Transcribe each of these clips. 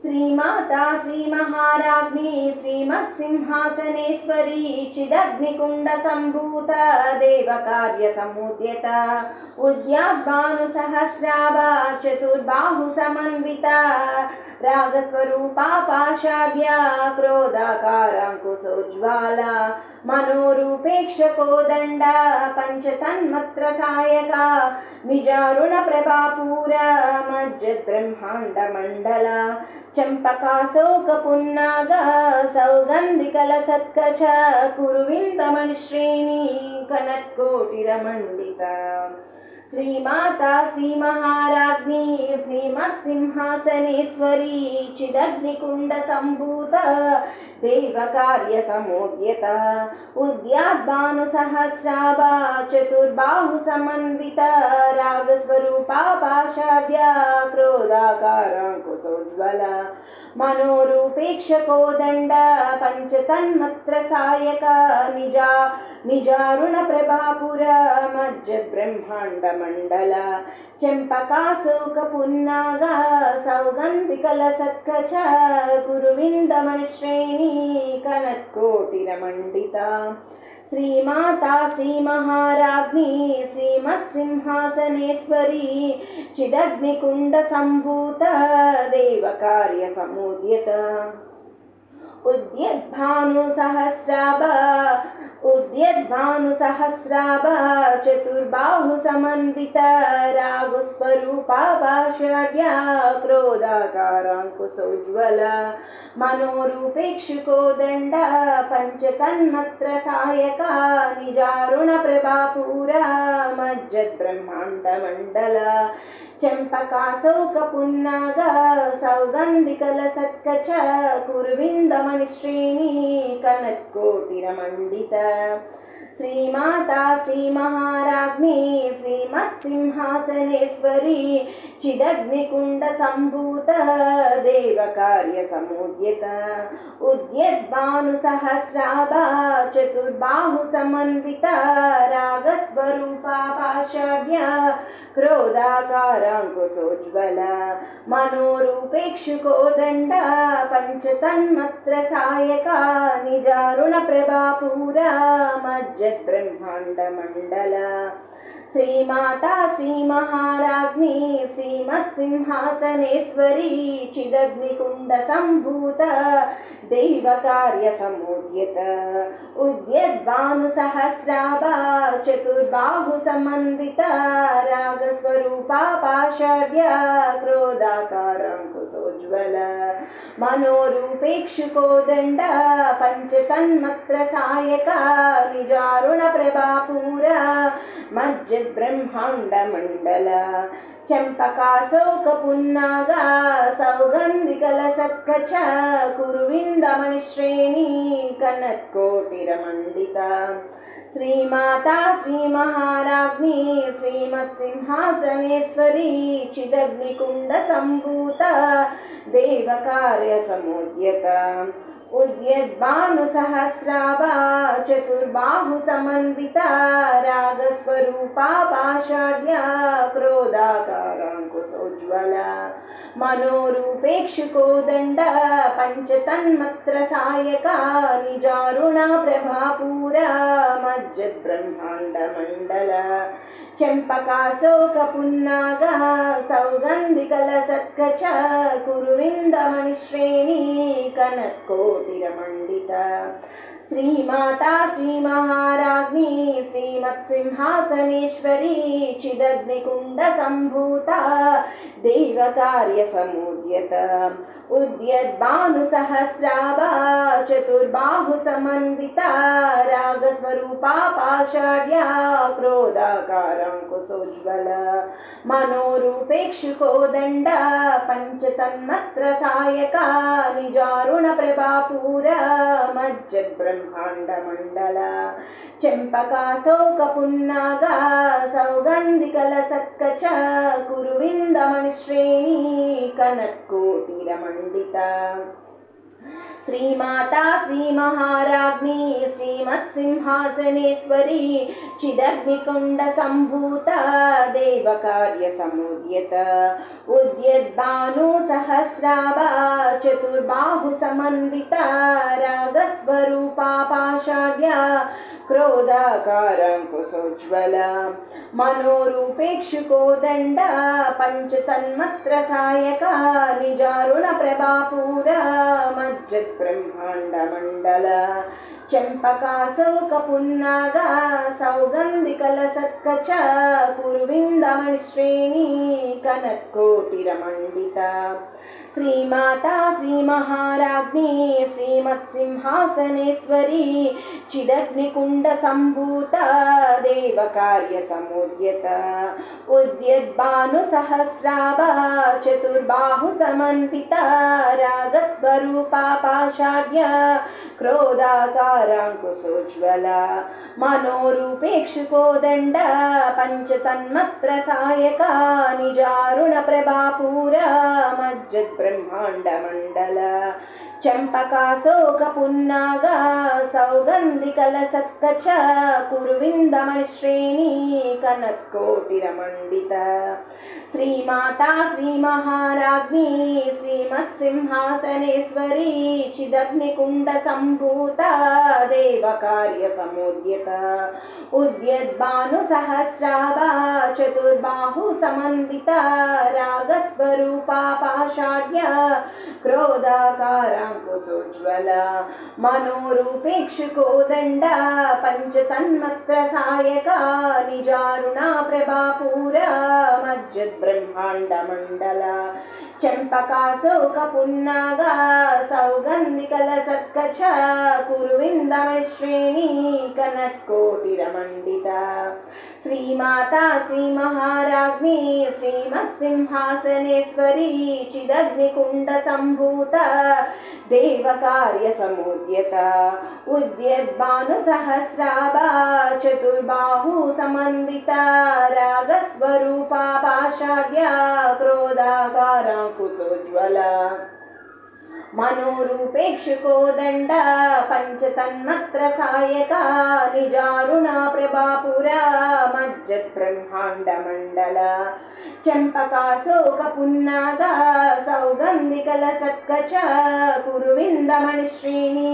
श्रीमाता श्रीमहाराज्ञी श्रीमत्सिंहासनेश्वरी चिदग्निकुण्डसम्भूता देवकार्यसमुद्यता उद्याद्भानुसहस्राभा चतुर्बाहुसमन्विता रागस्वरूपा पाषाढ्या क्रोधाकाराङ्कुशोज्ज्वाला मनोरूपेक्षकोदण्डा पञ्चतन्मत्रसायका निजारुणप्रभापूरा मज्जद्ब्रह्माण्डमण्डला चम्पकाशोकपुन्नागा सौगन्धिकलसत्कच कुरुविन्दमणिश्रेणी कनत्कोटिरमण्डिता श्रीमाता श्रीमहाराज्ञी श्रीमत्सिंहासनेश्वरी चिदग्निकुण्डसम्भूता देवकार्यसमुद्यता उद्याद्भानुसहस्राभा चतुर्बाहुसमन्विता रागस्वरूपा पाषाढ्या क्रोधाकाराङ्कुशोज्ज्वला मनोरूपेक्षकोदण्डा पञ्चतन्मत्रसायका निजारुणप्रभापुरा मज्जद्ब्रह्माण्डमण्डला चम्पकाशोकपुन्नागा सौगन्धिकलसत्कच कुरुविन्दमणिश्रेणी कनत्कोटिरमण्डिता श्रीमाता श्रीमहाराज्ञी श्रीमत्सिंहासनेश्वरी चिदग्निकुण्डसम्भूता देवकार्यसमुद्यता उद्यद्भानुसहस्राभा चतुर्बाहुसमन्विता रागस्वरूपा पाषाढ्या क्रोधाकाराङ्कुशोज्ज्वला मनोरूपेक्षुकोदण्डा पञ्चतन्मत्रसायका निजारुणप्रभापूरा मज्जद्ब्रह्माण्डमण्डला चम्पकाशोकपुन्नागा सौगन्धिकलसत्कच कुरुविन्दमणिश्रेणी कनत्कोटिरमण्डिता श्रीमाता श्रीमहाराज्ञी श्रीमत्सिंहासनेश्वरी चिदग्निकुण्डसम्भूता देवकार्यसमुद्यता उद्यद्भानुसहस्राभा चतुर्बाहुसमन्विता रागस्वरूपा पाषाढ्या क्रोधाकाराङ्कुशोज्ज्वला मनोरूपेक्षुकोदण्डा पञ्चतन्मत्रसायका निजारुणप्रभापूरा मज्जद्ब्रह्माण्डमण्डला श्रीमाता श्रीमहाराज्ञी श्रीमत्सिंहासनेश्वरी चिदग्निकुण्डसम्भूता दैवकार्यसमुद्यता उद्यद्भानुसहस्राभा चतुर्बाहुसमन्विता रागस्वरूपा पाषाढ्या क्रोधाकाराङ्कुशोज्ज्वला मनोरूपेक्षुकोदण्डा पञ्चतन्मत्रसायका निजारुणप्रभापूरा मज्जद्ब्रह्माण्डमण्डला चम्पकाशोकपुन्नागा सौगन्धिकलसत्कच कुरुविन्दमणिश्रेणी कनत्कोटिरमण्डिता श्रीमाता श्रीमहाराज्ञी श्रीमत्सिंहासनेश्वरी चिदग्निकुण्डसम्भूता देवकार्यसमुद्यता उद्यद्भानुसहस्राभा चतुर्बाहुसमन्विता रागस्वरूपा पाषाढ्या क्रोधाकाराङ्कुशोज्ज्वला मनोरूपेक्षुकोदण्डा पञ्चतन्मत्रसायका निजारुणप्रभापूरा मज्जद्ब्रह्माण्डमण्डला चम्पकाशोकपुन्नागा सौगन्धिकलसत्कच कुरुविन्दमणिश्रेणी कनत्कोटिरमण्डिता श्रीमाता श्रीमहाराज्ञी श्रीमत्सिंहासनेश्वरी चिदग्निकुण्डसम्भूता देवकार्यसमुद्यता उद्यद्भानुसहस्राभा चतुर्बाहुसमन्विता रागस्वरूपा पाषाढ्या क्रोधाकाराङ्कुशोज्ज्वला मनोरूपेक्षुकोदण्डा पञ्चतन्मत्रसायका निजारुणप्रभापूरा मज्जद्ब्रह्माण्डमण्डला चम्पकाशोकपुन्नागा सौगन्धिकलसत्कच कुरुविन्दमणिश्रेणी कनत्कोटिरमण्डिता श्रीमाता श्रीमहाराज्ञी श्रीमत्सिंहासनेश्वरी चिदग्निकुण्डसम्भूता देवकार्यसमुद्यता उद्यद्भानुसहस्राभा चतुर्बाहु समन्विता रागस्वरूपा पाषाढ्या क्रोधाकाराङ्कुशोज्ज्वला मनोरूपेक्षुकोदण्ड पंचतन्मत्र Sayaka निजारुण प्रभापूरा मज्जद्ब्रह्माण्डमण्डल चंपकाशौकपुन्नागा सौगन्धिकलसत्कच कुरुविन्दमणिश्रेणी कनत्कोटिरमण्डिता श्रीमाता श्रीमहाराज्ञी श्रीमत्सिंहासनेश्वरी चिदग्निकुण्डसम्भूता देवकार्यसमुद्यता उद्यद्भानुसहस्राभा चतुर्बाहु समन्विता रागस्वरूपा पाषाढ्या क्रोधाकाराङ्कुशोज्ज्वला मनोरूपेक्षुकोदण्ड पंचतन्मत्र Sayaka निजारुण प्रभापूरा मज्जद्ब्रह्माण्डमण्डल चंपकाशोकपुन्नागा सौगन्धिकलसत्कच कुरुविन्दमणिश्रेणी कनत्कोटिरमण्डिता श्रीमाता श्रीमहाराज्ञी श्रीमत्सिंहासनेश्वरी चिदग्निकुण्डसम्भूता देवकार्यसमुद्यता उद्यद्भानुसहस्राभा चतुर्बाहु समन्विता रागस्वरूपा पाषाढ्या क्रोधाकाराङ्कुशोज्ज्वला मनोरूपेक्षुकोदण्ड पंचतन्मत्र Sayaka निजारुणा प्रभापूरा मज्जद्ब्रह्माण्डमण्डल चंपकाशोकपुन्नागा सौगन्धिकलसत्कच कुरुविन्दमणिश्रेणी कनत्कोटिरमण्डिता श्रीमाता श्रीमहाराज्ञी श्रीमत्सिंहासनेश्वरी चिदग्निकुण्डसम्भूता देवकार्यसमुद्यता उद्यद्भानुसहस्राभा चतुर्बाहु समन्विता रागस्वरूपा पाषाढ्या क्रोधाकाराङ्कुशोज्ज्वला मनोरूपेक्षुकोदण्ड पंचतन्मत्र Sayaka निजारुणा प्रभापुरा मज्जद्ब्रह्माण्डमण्डल चंपकाशोकपुन्नागा सौगन्धिकलसत्कच कुरुविन्दमणिश्रेणी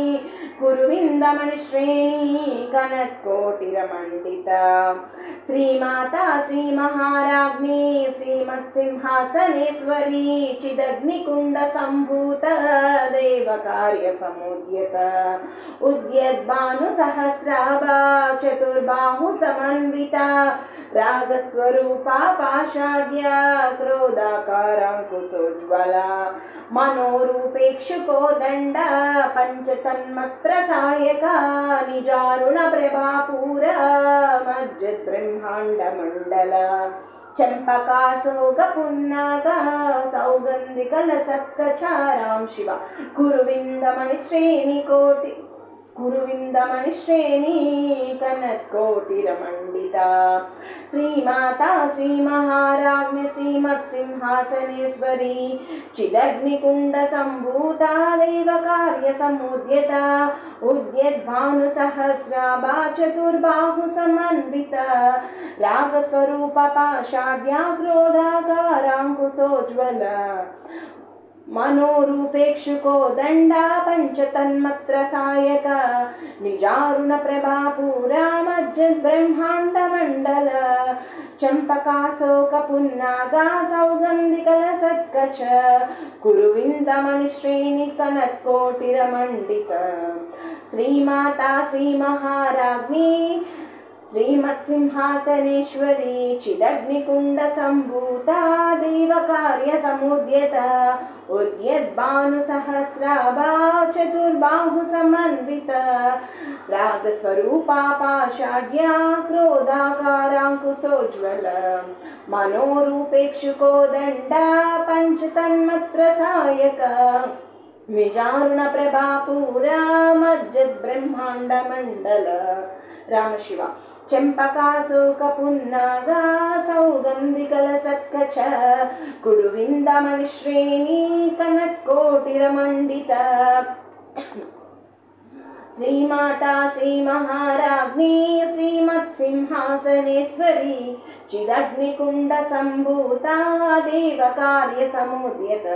कनत्कोटिरमण्डिता श्रीमाता श्रीमहाराज्ञी श्रीमत्सिंहासनेश्वरी चिदग्निकुण्डसम्भूता देवकार्यसमुद्यता उद्यद्भानुसहस्राभा चतुर्बाहु समन्विता रागस्वरूपा पाषाढ्या क्रोधाकाराङ्कुशोज्ज्वला मनोरूपेक्षुकोदण्ड पंचतन्मत्र Sayaka निजारुण प्रभापूरा मज्जद्ब्रह्माण्डमण्डल चंपकाशोकपुन्नागा सौगन्धिकलसत्कचारां Shiva कुरुविन्दमणिश्रेणी कनत्कोटिरमण्डिता श्रीमाता श्रीमहाराज्ञी श्रीमत्सिंहासनेश्वरी चिदग्निकुण्डसम्भूता देवकार्यसमुद्यता उद्यद्भानुसहस्राभा चतुर्बाहु समन्विता रागस्वरूपा पाषाढ्या क्रोधाकाराङ्कुशोज्ज्वला मनोरूपेक्षुकोदण्ड पंचतन्मत्र Sayaka निजारुण प्रभापूरा मज्जद्ब्रह्माण्डमण्डल चंपकाशोकपुन्नागा सौगन्धिकलसत्कच कुरुविन्दमणिश्रेणी कनत्कोटिरमण्डिता श्रीमाता श्रीमहाराज्ञी श्रीमत्सिंहासनेश्वरी चिदग्निकुण्डसम्भूता देवकार्यसमुद्यता उद्यद्भानुसहस्राभा चतुर्बाहु समन्विता रागस्वरूपा पाषाढ्या क्रोधाकाराङ्कुशोज्ज्वला मनोरूपेक्षुकोदण्ड पंचतन्मत्र Sayaka निजारुण प्रभापूरा मज्जद्ब्रह्माण्डमण्डल रामशिव चंपकाशोकपुन्नागा सौगन्धिकलसत्कच कुरुविन्दमणिश्रेणी कनत्कोटिरमण्डिता श्रीमाता श्रीमहाराज्ञी श्रीमत्सिंहासनेश्वरी चिदग्निकुण्डसम्भूता देवकार्यसमुद्यत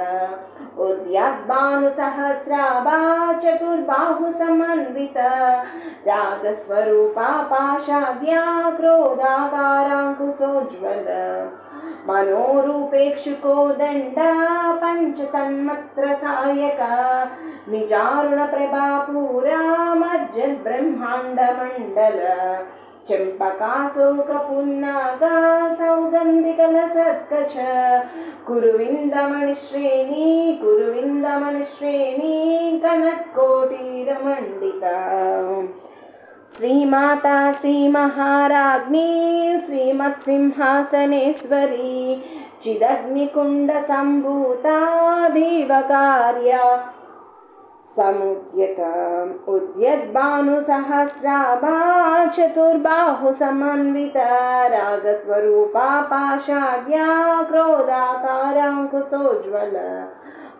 उद्यद्भानुसहस्राभा चतुर्बाहुसमन्विता रागस्वरूपा पाशाढ्या क्रोधाकाराङ्कुशोज्ज्वल मनोरूपेक्षुकोदण्डा पञ्चतन्मत्रसायका निजारुणप्रभापूरा मज्जद्ब्रह्माण्डमण्डल चम्पकाशोकपुन्नागा सौगन्धिकलसत्कच कुरुविन्दमणिश्रेणी कनत्कोटिरमण्डिता श्रीमाता श्रीमहाराज्ञी श्रीमत्सिंहासनेश्वरी चिदग्निकुण्डसम्भूता देवकार्या समुद्यता उद्यद्भानुसहस्राभा चतुर्बाहुसमन्विता रागस्वरूपा पाशाढ्या क्रोधाकाराङ्कुशोज्ज्वल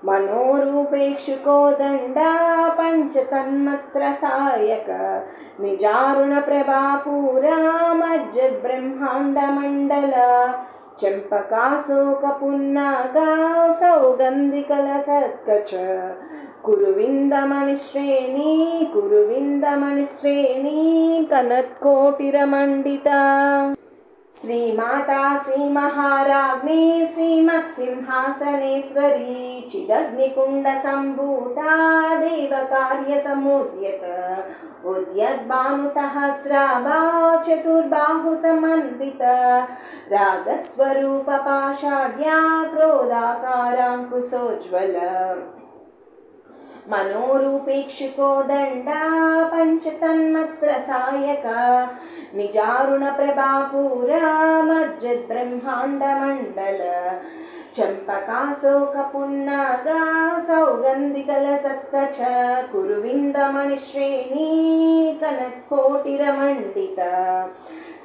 मनोरूपेक्षुकोदण्डा पञ्चतन्मत्रसायक निजारुणप्रभापूरा मज्जद्ब्रह्माण्डमण्डल चम्पकाशोकपुन्नागा सौगन्धिकलसत्कच कुरुविन्दमणिश्रेणी कनत्कोटिरमण्डिता श्रीमाता श्रीमहाराज्ञी श्रीमत्सिंहासनेश्वरी चिदग्निकुण्डसम्भूता देवकार्यसमुद्यत उद्यद्भानुसहस्राभा चतुर्बाहुसमन्विता रागस्वरूपपाशाढ्या क्रोधाकाराङ्कुशोज्ज्वल मनोरूपेक्षुकोदण्डा पञ्चतन्मत्रसायका निजारुणप्रभापूरा मज्जद्ब्रह्माण्डमण्डल चम्पकाशोकपुन्नागा सौगन्धिकलसत्कच कुरुविन्दमणिश्रेणी कनत्कोटिरमण्डिता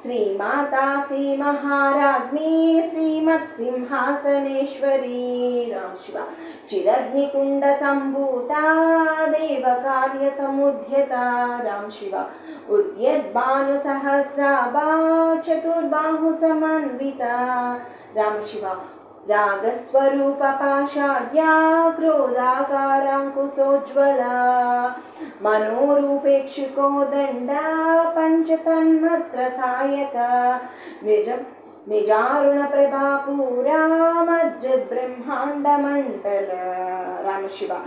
श्रीमाता श्रीमहाराज्ञी श्रीमत्सिंहासनेश्वरी राम शिवा चिदग्निकुण्डसम्भूता देवकार्यसमुद्यता राम शिवा उद्यद्भानुसहस्राभा चतुर्बाहुसमन्विता राम शिवा रागस्वरूपपाशाढ्या क्रोधाकाराङ्कुशोज्ज्वला मनोरूपेक्षुकोदण्डा पञ्चतन्मत्रसायका निजारुणप्रभापूरा मज्जद्ब्रह्माण्डमण्डल राम शिवा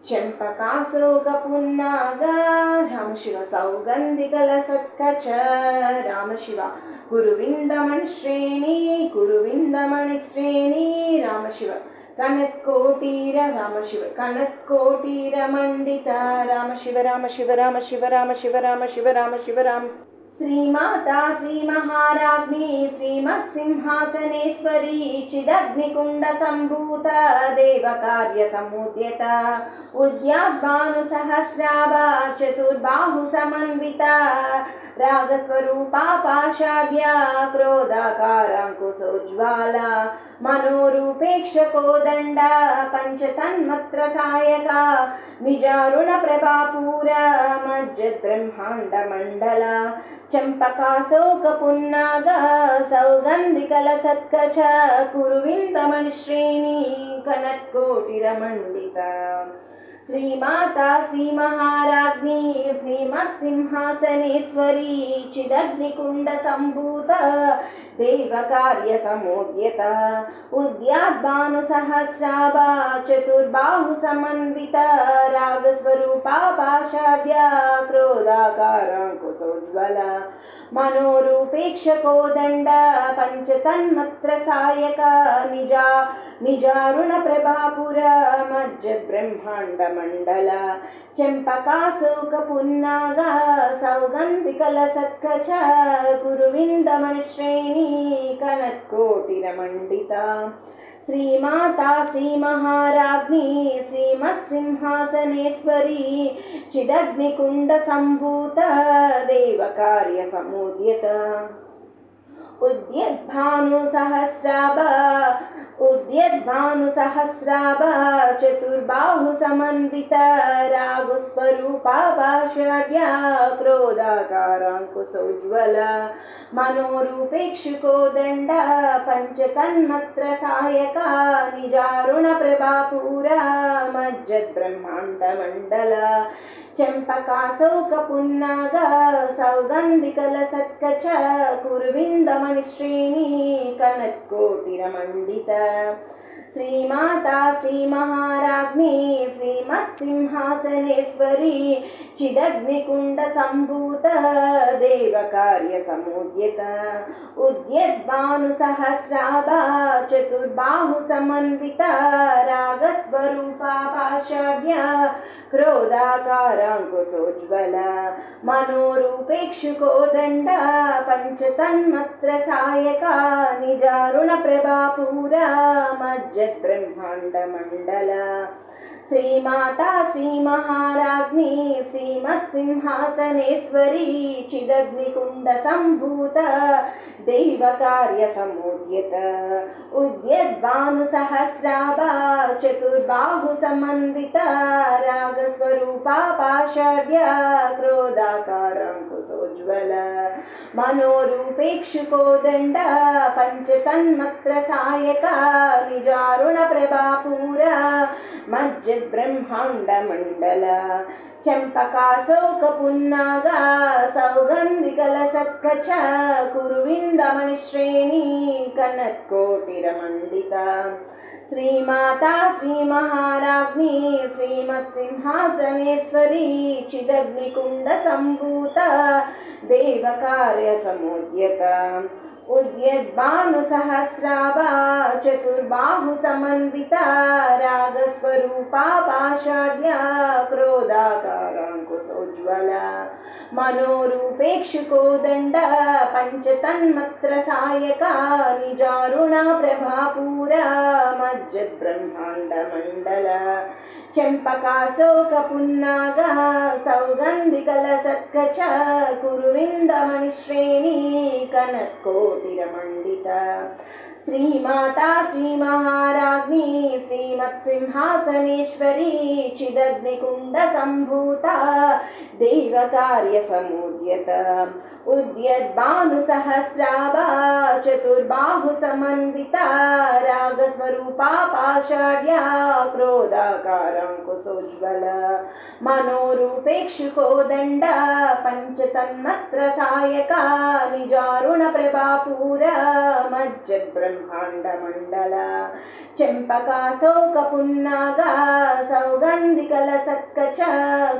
चम्पकाशोकपुन्नागा राम शिव सौगन्धिकलसत्कच राम शिव कुरुविन्दमणिश्रेणी राम शिव कनत्कोटिरमण्डिता राम शिव श्रीमाता श्रीमहाराज्ञी श्रीमत्सिंहासनेश्वरी चिदग्निकुण्डसम्भूता देवकार्यसमुद्यता उद्याद्भानुसहस्राभा चतुर्बाहुसमन्विता रागस्वरूपा पाशाढ्या क्रोधाकाराङ्कुशोज्ज्वाला मनोरूपेक्षकोदण्डा पञ्चतन्मत्रसायका निजारुणप्रभापूरा मज्जद्ब्रह्माण्डमण्डल चम्पकाशोकपुन्नागा सौगन्धिकलसत्कच कुरुविन्दमणिश्रेणी कनत्कोटिरमण्डिता श्रीमाता श्रीमहाराज्ञी श्रीमत्सिंहासनेश्वरी चिदग्निकुण्डसम्भूता देवकार्यसमुद्यता उद्याद्भानुसहस्राभा चतुर्बाहुसमन्विता रागस्वरूपा पाशाढ्या क्रोधाकाराङ्कुशोज्ज्वला मनोरूपेक्षकोदण्डा पञ्चतन्मत्रसायका निजारुणप्रभापुरा मज्जद्ब्रह्माण्डमण्डल चम्पकाशोकपुन्नागा सौगन्धिकलसत्कच कुरुविन्दमणिश्रेणी कनत्कोटिरमण्डिता श्रीमाता श्रीमहाराज्ञी श्रीमत्सिंहासनेश्वरी चिदग्निकुण्डसम्भूता देवकार्यसमुद्यता उद्यद्भानुसहस्राभा चतुर्बाहु समन्वित रागस्वरूपा पाषाढ्या क्रोधाकाराङ्कुशोज्ज्वला मनोरूपेक्षुकोदण्ड पञ्चतन्मत्र Sayaka निजारुणप्रभापूरा मज्जद्ब्रह्माण्डमण्डला चम्पकाशौकपुन्नागा सौगन्धिकलसत्कच कुरुविन्दमणिश्रेणी कनत्कोटिरमण्डिता श्रीमाता श्रीमहाराज्ञी श्रीमत्सिंहासनेश्वरी चिदग्निकुण्डसम्भूत देवकार्यसमुद्यत उद्यद्भानुसहस्राभा चतुर्बाहुसमन्विता रागस्वरूपा पाषाढ्या क्रोधाकाराङ्कुशोज्ज्वला मनोरूपेक्षुकोदण्ड पञ्चतन्मत्र Sayaka निजारुणप्रभापूरा मज्जद्ब्रह्माण्डमण्डला श्रीमाता श्रीमहाराज्ञी श्रीमत्सिंहासनेश्वरी चिदग्निकुण्डसम्भूत दैवकार्यसमुद्यत उद्यद्भानुसहस्राभा चतुर्बाहुसमन्विता रागस्वरूपा पाषाढ्या क्रोधाकाराङ्कुशोज्ज्वला मनोरूपेक्षुकोदण्ड पञ्चतन्मत्र Sayaka निजारुणप्रभापूरा मज्जद्ब्रह्माण्डमण्डला चम्पकाशोकपुन्नागा सौगन्धिकलसत्कच कुरुविन्दमणिश्रेणी कनत्कोटिरमण्डिता श्रीमाता श्रीमहाराज्ञी श्रीमत्सिंहासनेश्वरी चिदग्निकुण्डसम्भूता देवकार्यसमुद्यत उद्यद्भानुसहस्राभा चतुर्बाहुसमन्विता रागस्वरूपा पाषाढ्या क्रोधाकाराङ्कुशोज्ज्वला मनोरूपेक्षुकोदण्ड पञ्चतन्मत्र Sayaka निजारुणा प्रभापूरा मज्जद्ब्रह्माण्डमण्डला चम्पकाशोकपुन्नागा सौगन्धिकलसत्कच कुरुविन्दमणिश्रेणी कनत्कोटिरमण्डिता श्रीमाता श्रीमहाराज्ञी श्रीमत्सिंहासनेश्वरी चिदग्निकुण्डसम्भूता देवकार्यसमुद्यत उद्यद्भानुसहस्राभा चतुर्बाहुसमन्विता रागस्वरूपा पाषाढ्या क्रोधाकाराङ्कुशोज्ज्वला मनोरूपेक्षुकोदण्ड पञ्चतन्मत्र Sayaka निजारुणप्रभापूरा मज्जद्ब्रह्माण्डमण्डला चम्पकाशोकपुन्नागा सौगन्धिकलसत्कच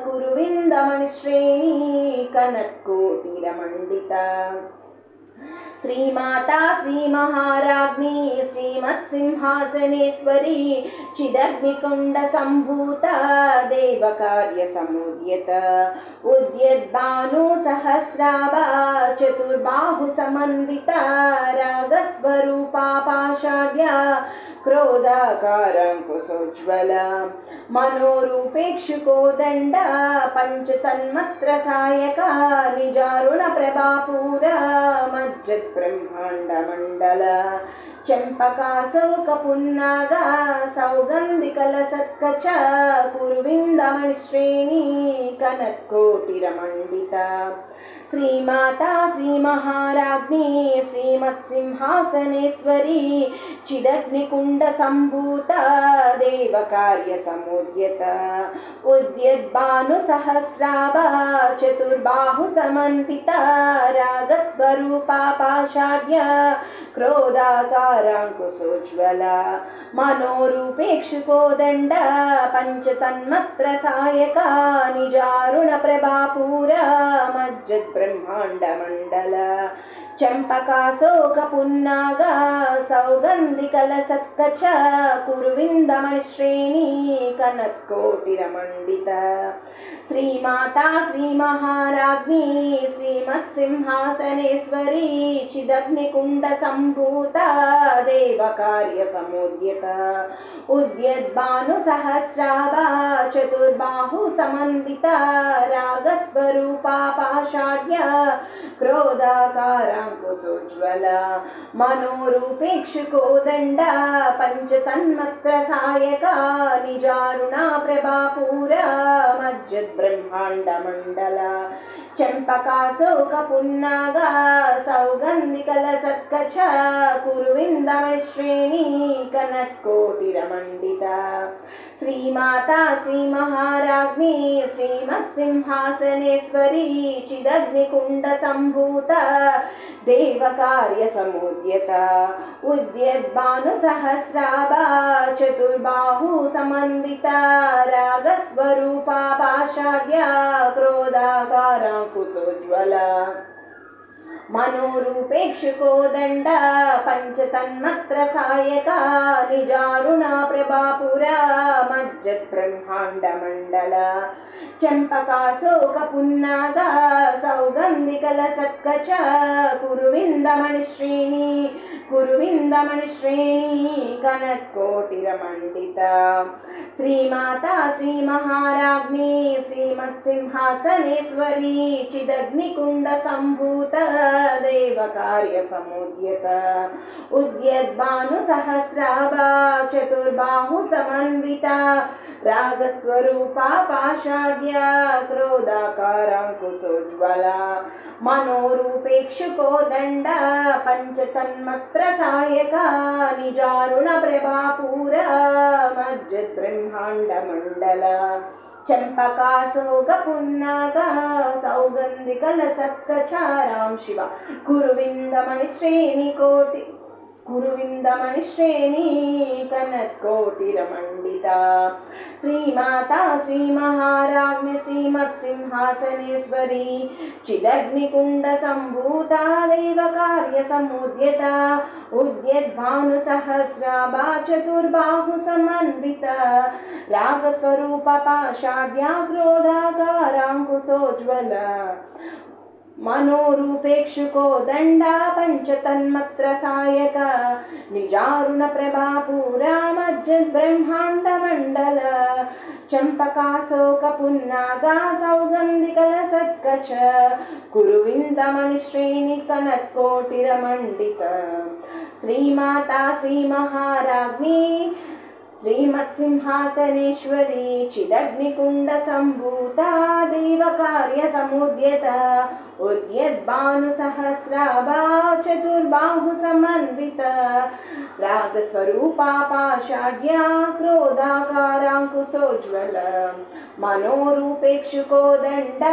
कुरुविन्दमणिश्रेणी कनत्कोटिरमण्डिता श्रीमाता श्रीमहाराज्ञी श्रीमत्सिंहासनेश्वरी चिदग्निकुण्डसम्भूता देवकार्यसमुद्यत उद्यद्भानुसहस्राभा चतुर्बाहुसमन्विता रागस्वरूपा पाषाढ्या क्रोधाकाराङ्कुशोज्ज्वला मनोरूपेक्षुकोदण्ड पञ्चतन्मत्र Sayaka निजारुणप्रभापूरा मज्जद्ब्रह्माण्डमण्डला चम्पकाशोकपुन्नागा सौगन्धिकलसत्कच कुरुविन्दमणिश्रेणी कनत्कोटिरमण्डिता श्रीमाता श्रीमहाराज्ञी श्रीमत्सिंहासनेश्वरी चिदग्निकुण्डसम्भूता देवकार्यसमुद्यत उद्यद्भानुसहस्राभा चतुर्बाहुसमन्विता रागस्वरूपा पाषाढ्या क्रोधाकाराङ्कुशोज्ज्वला मनोरूपेक्षुकोदण्ड पञ्चतन्मत्र Sayaka निजारुणप्रभापूरा मज्जद्ब्रह्माण्डमण्डला चम्पकाशोकपुन्नागा सौगन्धिकलसत्कच कुरुविन्दमणिश्रेणी कनत्कोटिरमण्डिता श्रीमाता श्रीमहाराज्ञी श्रीमत्सिंहासनेश्वरी चिदग्निकुण्डसम्भूता देवकार्यसमुद्यत उद्यद्भानुसहस्राभा चतुर्बाहुसमन्विता रागस्वरूपा पाषाढ्या क्रोधाकारा रागास्वरूपापाशाढ्याक्रोधाकाराङ्कुशोज्ज्वल मनोरूपेक्षुकोदण्ड पञ्चतन्मत्रसायका निजारुणा प्रभापूर मज्जद्ब्रह्माण्डमण्डल चम्पकाशोकपुन्नागा सौगन्धिकलसत्कच कुरुविन्दमश्रेणी कनत्कोटिरमण्डिता श्रीमाता श्रीमहाराज्ञी श्रीमत्सिंहासनेश्वरी चिदग्निकुण्डसम्भूता देवकार्यसमुद्यता उद्यद्भानुसहस्राभा चतुर्बाहु समन्विता रागस्वरूपा पाषाढ्या क्रोधाकाराङ्कुशोज्ज्वला मनोरूपेक्षुकोदण्ड पञ्चतन्मत्रसायका निजारुणा प्रभापुरा मज्जद्ब्रह्माण्डमण्डल चम्पकाशोकपुन्नागा सौगन्धिकलसत्कच कुरुविन्दमणिश्रेणी कनत्कोटिरमण्डिता श्रीमाता श्रीमहाराज्ञी श्रीमत्सिंहासनेश्वरी चिदग्निकुण्डसम्भूता देवकार्यसमुद्यता उद्यद्भानुसहस्राभा चतुर्बाहु समन्विता रागस्वरूपा पाषाढ्या क्रोधाकाराङ्कुशोज्ज्वला मनोरूपेक्षुकोदण्ड पञ्चतन्मत्रसायका निजारुण प्रभापूरा मज्जद्ब्रह्माण्डमण्डल चम्पकाशोकपुन्नागा सौगन्धिकलसत्कचारां शिवा कुरुविन्दमणिश्रेणी कनत्कोटिरमण्डिता श्रीमाता श्रीमहाराज्ञी श्रीमत्सिंहासनेश्वरी चिदग्निकुण्डसम्भूता देवकार्यसमुद्यता उद्यद्भानुसहस्राभा चतुर्बाहु समन्विता रागस्वरूपा पाषाढ्या क्रोधाकाराङ्कुशोज्ज्वला मनोरूपेक्षुकोदण्ड पञ्चतन्मत्रसायका निजारुण प्रभापूरा मज्जद्ब्रह्माण्डमण्डल चम्पकाशोकपुन्नागा सौगन्धिकलसत्कच कुरुविन्दमणिश्रेणी कनत्कोटिरमण्डिता श्रीमाता श्रीमहाराज्ञी श्रीमत्सिंहासनेश्वरी चिदग्निकुण्डसम्भूता देवकार्यसमुद्यता उद्यद्भानुसहस्राभा चतुर्बाहु समन्विता रागस्वरूपा पाषाढ्या क्रोधाकाराङ्कुशोज्ज्वला मनोरूपेक्षुकोदण्ड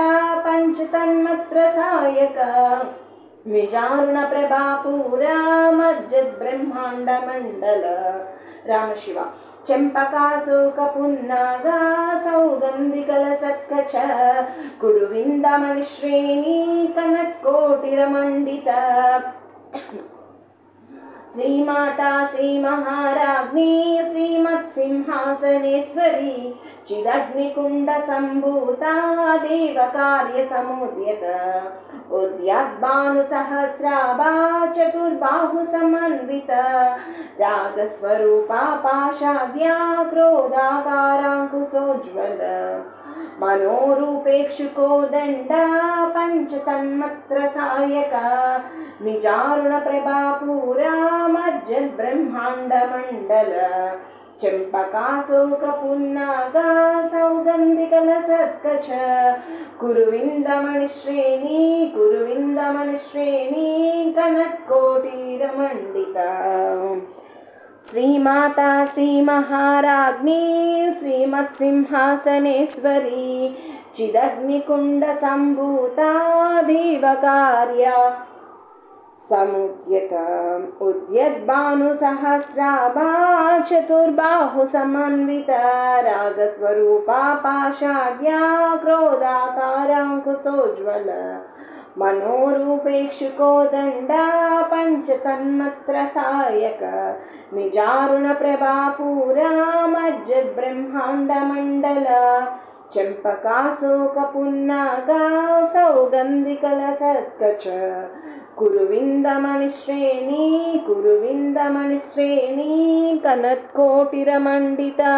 पञ्चतन्मत्रसायका निजारुण प्रभापूरा मज्जद्ब्रह्माण्डमण्डल राम शिव चम्पकाशोकपुन्नागा सौगन्धिकलसत्कच कुरुविन्दमणिश्रेणी कनत्कोटिरमण्डिता श्रीमाता श्रीमहाराज्ञी श्रीमत्सिंहासनेश्वरी चिदग्निकुण्डसम्भूता देवकार्यसमुद्यता उद्यद्भानुसहस्राभा चतुर्बाहु समन्विता रागस्वरूपा पाषाढ्या क्रोधाकाराङ्कुशोज्ज्वला मनोरूपेक्षुकोदण्ड पञ्चतन्मत्रसायका निजारुण प्रभापूरा मज्जद्ब्रह्माण्डमण्डल चम्पकाशोकपुन्नागा सौगन्धिकलसत्कच कुरुविन्दमणिश्रेणी कनत्कोटिरमण्डिता श्रीमाता श्रीमहाराज्ञी श्रीमत्सिंहासनेश्वरी चिदग्निकुण्डसम्भूता देवकार्य समुद्यता उद्यद्भानुसहस्राभा चतुर्बाहु समन्विता रागस्वरूपा पाषाढ्या क्रोधाकाराङ्कुशोज्ज्वला मनोरूपेक्षुकोदण्ड पञ्चतन्मत्रसायका निजारुण प्रभापूरा मज्जद्ब्रह्माण्डमण्डल चम्पकाशोकपुन्नागा सौगन्धिकलसत्कच कुरुविन्दमणिश्रेणी कनत्कोटिरमण्डिता।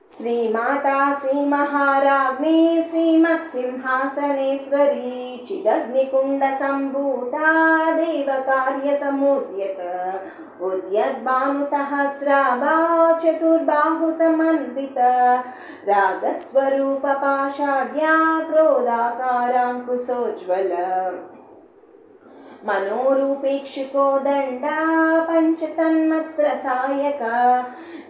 श्रीमाता श्रीमहाराज्ञी श्रीमत्सिंहासनेश्वरी चिदग्निकुण्डसम्भूता देवकार्यसमुद्यत उद्यद्भानुसहस्राभा चतुर्बाहुसमन्विता रागस्वरूपपाषाढ्या क्रोधाकाराङ्कुशोज्ज्वला मनोरूपेक्षुको दण्डा पञ्चतन्मत्रसायका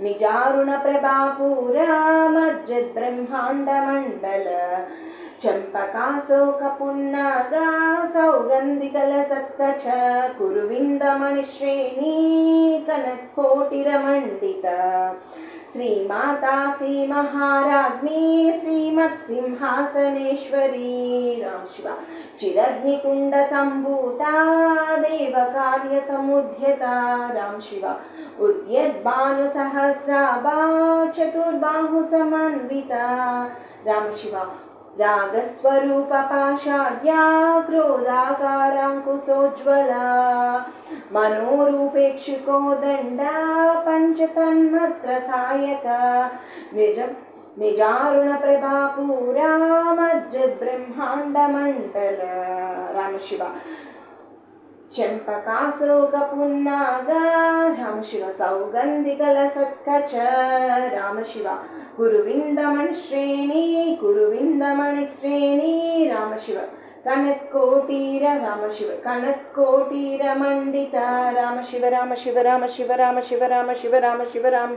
निजारुणप्रभापूरा मज्जद्ब्रह्माण्डमण्डल चम्पकाशोकपुन्नागा सौगन्धिकलसत्कच कुरुविन्दमणिश्रेणी कनत्कोटिरमण्डिता श्रीमाता श्रीमहाराज्ञी श्रीमत्सिंहासनेश्वरी राम शिवा चिदग्निकुण्डसम्भूता देवकार्यसमुद्यता राम शिवा उद्यद्भानुसहस्राभा चतुर्बाहुसमन्विता राम शिवा रागस्वरूपपाषाढ्या क्रोधाकाराङ्कुशोज्ज्वला मनोरूपेक्षुको दण्डा पञ्चतन्मत्रसायका निजारुणप्रभापूरा मज्जद्ब्रह्माण्डमण्डल राम शिवा चम्पकाशोकपुन्नागा राम शिव सौगन्धिकलसत्कच राम शिव कुरुविन्दमणिश्रेणी राम शिव कनत्कोटीर राम शिव कनत्कोटीरमण्डिता राम शिव राम शिव राम शिव राम शिव राम शिव राम शिव राम